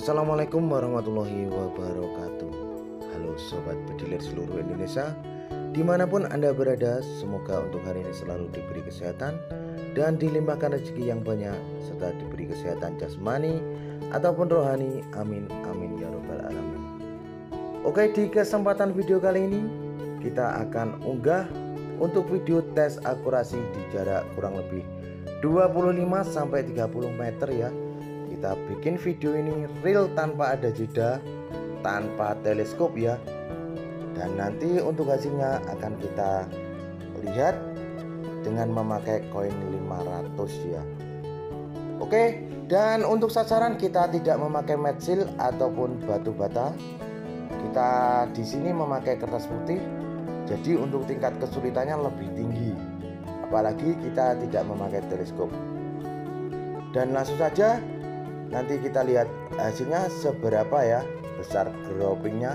Assalamualaikum warahmatullahi wabarakatuh. Halo sobat bediler seluruh Indonesia, dimanapun Anda berada, semoga untuk hari ini selalu diberi kesehatan dan dilimpahkan rezeki yang banyak, serta diberi kesehatan jasmani ataupun rohani. Amin amin ya robbal alamin. Oke, di kesempatan video kali ini kita akan unggah untuk video tes akurasi di jarak kurang lebih 25-30 meter ya. Kita bikin video ini real tanpa ada jeda, tanpa teleskop ya. Dan nanti untuk hasilnya akan kita lihat dengan memakai koin 500 ya. Oke, dan untuk sasaran kita tidak memakai metsil ataupun batu bata. Kita di sini memakai kertas putih. Jadi untuk tingkat kesulitannya lebih tinggi. Apalagi kita tidak memakai teleskop. Dan langsung saja nanti kita lihat hasilnya seberapa ya besar groupingnya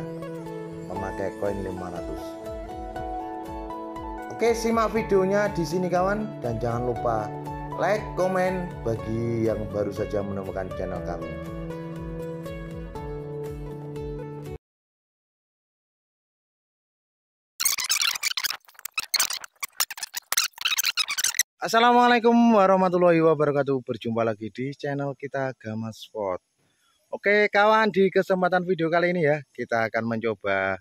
memakai koin 500. Oke, simak videonya di sini kawan, dan jangan lupa like, komen bagi yang baru saja menemukan channel kami. Assalamualaikum warahmatullahi wabarakatuh. Berjumpa lagi di channel kita Gamas Sport. Oke kawan, di kesempatan video kali ini ya, kita akan mencoba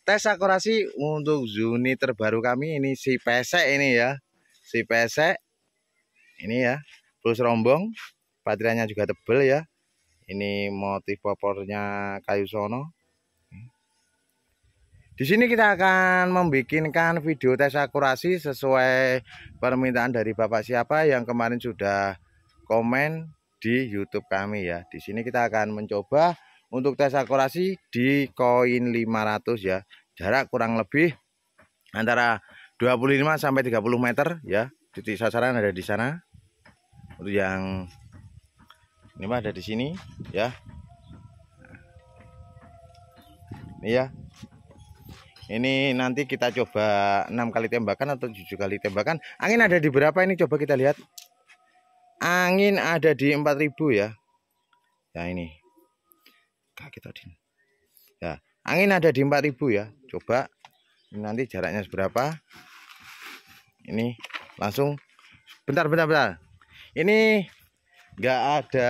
tes akurasi untuk unit terbaru kami. Ini si pesek ini ya, si pesek ini ya, plus rombong, baterainya juga tebel ya. Ini motif popornya kayu sono. Di sini kita akan membikinkan video tes akurasi sesuai permintaan dari Bapak siapa yang kemarin sudah komen di YouTube kami ya. Di sini kita akan mencoba untuk tes akurasi di koin 500 ya. Jarak kurang lebih antara 25-30 meter ya. Titik sasaran ada di sana. Untuk yang ini mah ada di sini ya. Ini ya. Ini nanti kita coba 6 kali tembakan atau 7 kali tembakan. Angin ada di berapa ini? Coba kita lihat. Angin ada di 4000 ya. Ya ini. Kaki tadi. Ya, angin ada di 4000 ya. Coba ini nanti jaraknya seberapa? Ini langsung bentar. Ini enggak ada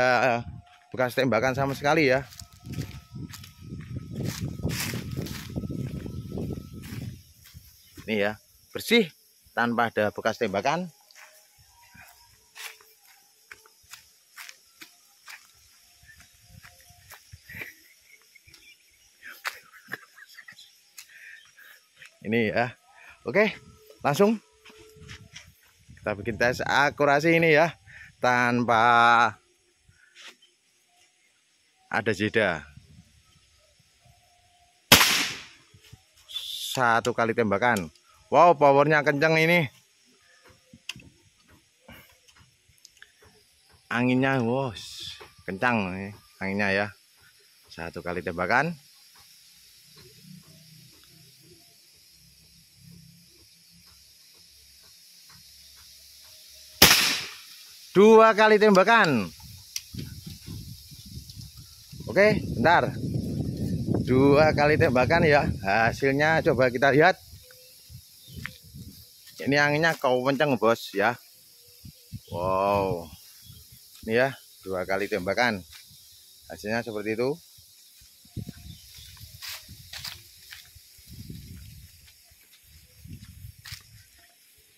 bekas tembakan sama sekali ya. Ini ya, bersih tanpa ada bekas tembakan. Ini ya. Oke, langsung kita bikin tes akurasi ini ya, tanpa ada jeda. 1 kali tembakan. Wow, powernya kencang ini. Anginnya wow, kencang nih anginnya ya. 1 kali tembakan. 2 kali tembakan. Oke, bentar. 2 kali tembakan ya. Hasilnya coba kita lihat. Ini anginnya kau kencang bos ya. Wow. Ini ya, 2 kali tembakan. Hasilnya seperti itu.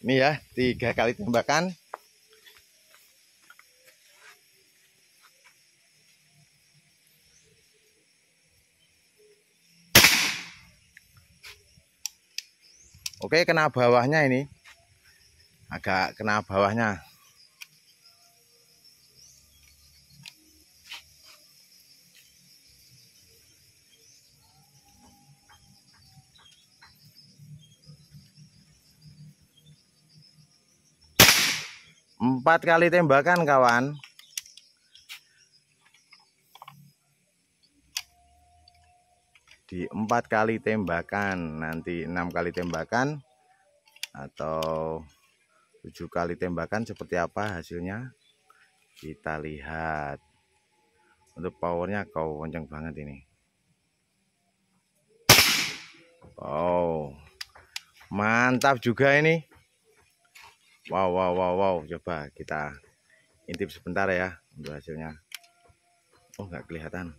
Ini ya, 3 kali tembakan. Oke, kena bawahnya ini. Agak kena bawahnya. Empat kali tembakan kawan. Di 4 kali tembakan, nanti 6 kali tembakan atau 7 kali tembakan seperti apa hasilnya kita lihat. Untuk powernya kenceng banget ini. Wow, mantap juga ini. Wow. Coba kita intip sebentar ya untuk hasilnya. Oh, nggak kelihatan.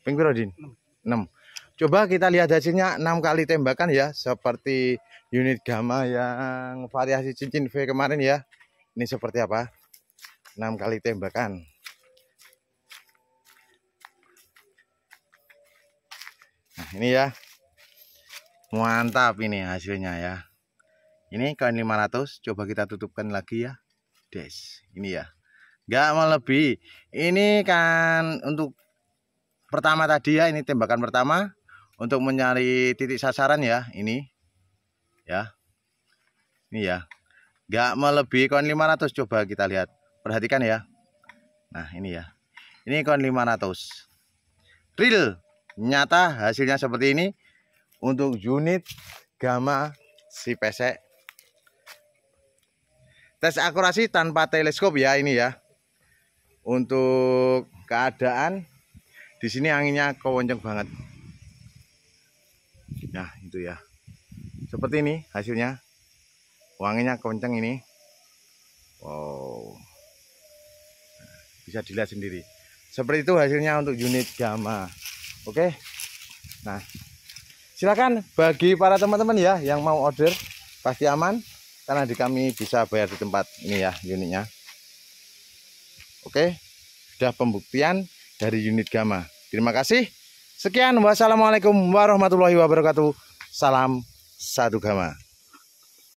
Ping piro, Din? 6. Coba kita lihat hasilnya 6 kali tembakan ya, seperti unit gamma yang variasi cincin V kemarin ya. Ini seperti apa? 6 kali tembakan. Nah, ini ya. Mantap ini hasilnya ya. Ini koin 500, coba kita tutupkan lagi ya. Des, ini ya. Nggak melebihi. Ini kan untuk pertama tadi ya, ini tembakan pertama untuk mencari titik sasaran ya, ini ya. Ini ya. Nggak melebihi koin 500, coba kita lihat. Perhatikan ya. Nah, ini ya. Ini koin 500. Real, nyata hasilnya seperti ini untuk unit gamma si pesek. Tes akurasi tanpa teleskop ya ini ya. Untuk keadaan di sini anginnya kenceng banget. Nah, itu ya. Seperti ini hasilnya. Anginnya kenceng ini. Wow. Bisa dilihat sendiri. Seperti itu hasilnya untuk unit gamma. Oke. Nah, silakan bagi para teman-teman ya yang mau order pasti aman karena di kami bisa bayar di tempat ini ya unitnya. Oke, sudah pembuktian dari unit gamma. Terima kasih. Sekian, wassalamualaikum warahmatullahi wabarakatuh. Salam satu gamma.